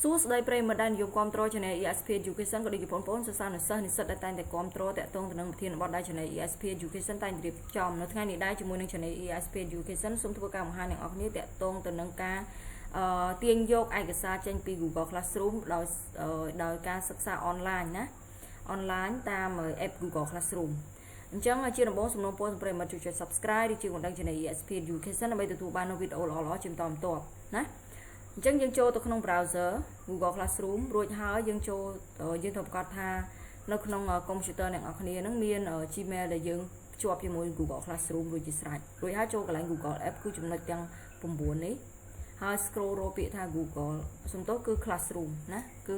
សួស្តីប្រិយមិត្តដែលនិយមគាំទ្រ Channel ESP Education ក៏ដូចជាបងប្អូនសិស្សានុសិស្សនិស្សិតដែលតែងតែគាំទ្រតាក់ទងទៅនឹងប្រធានបទដែល Channel ESP Education តែងរៀបចំនៅថ្ងៃនេះដែរជាមួយនឹង Channel ESP Education សូមធ្វើការបង្ហាញអ្នកនរគ្នាតាក់ទងទៅនឹងការទាញយកឯកសារចេញពី Google Classroom ដោយការសិក្សាអនឡាញណាអនឡាញតាម app Google Classroom អញ្ចឹងជាដំបូងសំណូមពរសម្រាប់មិត្តជួយចុច Subscribe ឬជួយបណ្ដឹង Channel ESP Education ដើម្បីទទួលបាននូវវីដេអូល្អៗជាបន្តបន្ទាប់ណាអញ្ចឹងយើងចូលទៅក្នុង browser Google Classroom រួចហើយយើងត្រូវប្រកាសថានៅក្នុង computer អ្នកនរគ្នានឹងមាន Gmail ដែលយើងភ្ជាប់ជាមួយ Google Classroom រួចជាស្រេចរួចហើយចូលកន្លែង Google App គឺចំណុចទាំង9នេះហើយ scroll រកពាក្យថា Google សំទោសគឺ Classroom ណាគឺ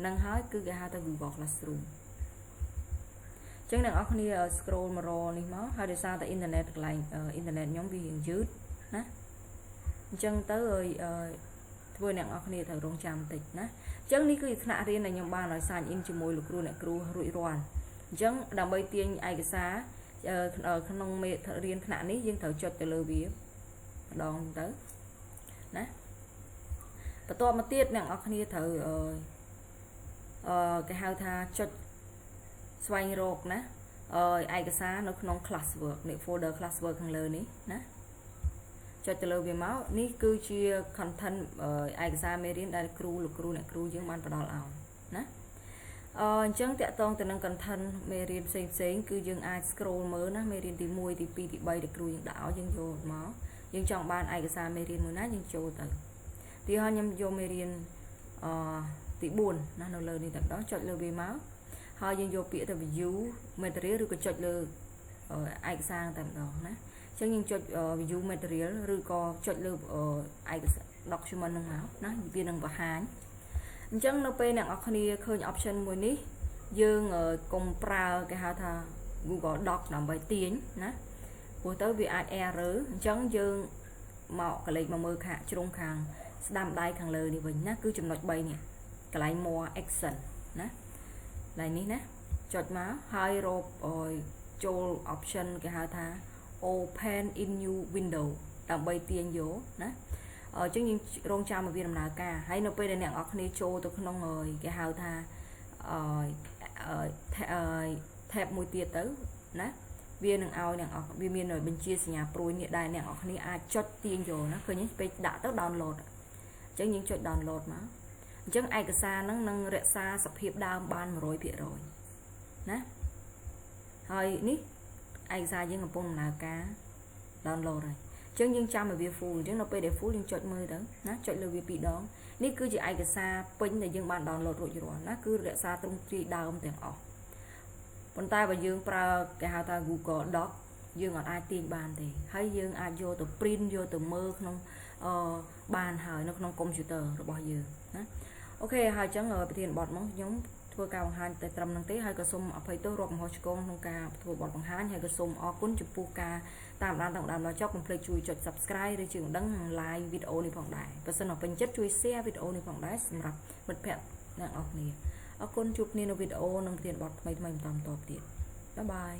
នឹងហើយគឺគេហៅថា Google Classroom អញ្ចឹងអ្នកនរគ្នា scroll មករកនេះមកហើយដោយសារតែ internet កន្លែង internet ខ្ញុំវារៀងយឺតណាអញ្ចឹងទៅធ្វើអ្នកនរគ្នាត្រូវរងចាំបន្តិចណាអញ្ចឹងនេះគឺថ្នាក់រៀនដែលខ្ញុំបានឲ្យ sign in ជាមួយលោកគ្រូអ្នកគ្រូរួចរាល់អញ្ចឹងដើម្បីទាញឯកសារក្នុងមេរៀនថ្នាក់នេះយើងត្រូវចុចទៅលើវាម្ដងទៅណាបន្ទាប់មកទៀតអ្នកនរគ្នាត្រូវគេហៅថាចុចស្វែងរកណាឯកសារនៅក្នុង classwork នេះ folder classwork ខាងលើនេះណាចុចទៅលើវាមកនេះគឺជា content ឯកសារមេរៀនដែលលោកគ្រូអ្នកគ្រូយើងបានផ្ដល់ឲ្យណាអញ្ចឹងតាក់ទងទៅនឹង content មេរៀនផ្សេងគឺយើងអាច scroll មើលណាមេរៀនទី1ទី2ទី3ដែលគ្រូយើងដាក់ឲ្យយើងយកមកយើងចង់បានឯកសារមេរៀនមួយណាយើងចូលទៅទីហើយខ្ញុំយកមេរៀនទី4ណានៅលើនេះតែម្ដងចុចលើវាមកហើយយើងយកពាក្យទៅ view material ឬក៏ចុចលើឯកសារតែម្ដងណាអញ្ចឹងយើងចុច view material ឬក៏ចុចលើឯកសារ document ហ្នឹងមកណាវានឹងបង្ហាញអញ្ចឹងនៅពេលអ្នកនរគ្នាឃើញ option មួយនេះយើងកុំប្រើគេហៅថា Google Doc ដើម្បីទាញណាព្រោះទៅវាអាច error អញ្ចឹងយើងមកកលេចមកមើលខាងជ្រុងខាងស្ដាំដៃខាងលើនេះវិញណាគឺចំណុច3នេះកន្លែង more action ណាកន្លែងនេះណាចុចមកហើយរកចូល option គេហៅថា open in new window ដើម្បីទាញយកណាអញ្ចឹងយើងរងចាំឲ្យវាដំណើរការហើយនៅពេលដែលអ្នកនរគ្នាចូលទៅក្នុងគេហៅថាtab មួយទៀតទៅណាវានឹងឲ្យអ្នកវាមានបញ្ជាសញ្ញាព្រួយនេះដែរអ្នកនរគ្នាអាចចុចទាញយកណាឃើញទេពេលដាក់ទៅ download អញ្ចឹងយើងចុច download មកអញ្ចឹងឯកសារហ្នឹងនឹងរក្សាសភាពដើមបាន 100% ណាហើយនេះឯកសារយើងកំពុងដំណើរការ download ហើយអញ្ចឹងយើងចាំឲ្យវា full អញ្ចឹងនៅពេលដែល full យើងចុចមើលទៅណាចុចលើវា2ដងនេះគឺជាឯកសារពេញដែលយើងបាន download រួចរាល់ណាគឺរក្សាទ្រង់ទ្រាយដើមទាំងអស់ប៉ុន្តែបើយើងប្រើគេហៅថា Google Doc យើងអាចទាញបានទេហើយយើងអាចយកទៅ print យកទៅមើលក្នុងបានហើយនៅក្នុង computer របស់យើងណាអូខេហើយអញ្ចឹងប្រធានបទមកខ្ញុំធ្វើការបង្ហាញតែត្រឹមហ្នឹងទេហើយក៏សូមអភ័យទោសរាប់មហោឆ្គងក្នុងការធ្វើបទបង្ហាញហើយក៏សូមអរគុណចំពោះការតាមដានដល់ចប់កុំភ្លេចជួយចុច Subscribe ឬជួយដឹង like វីដេអូនេះផងដែរបើសិនមកពេញចិត្តជួយ share វីដេអូនេះផងដែរសម្រាប់មិត្តភ័ក្តិអ្នកនរគ្នាអរគុណជួបគ្នានៅវីដេអូនឹងប្រធានបទថ្មីបន្តទៀតបាយបាយ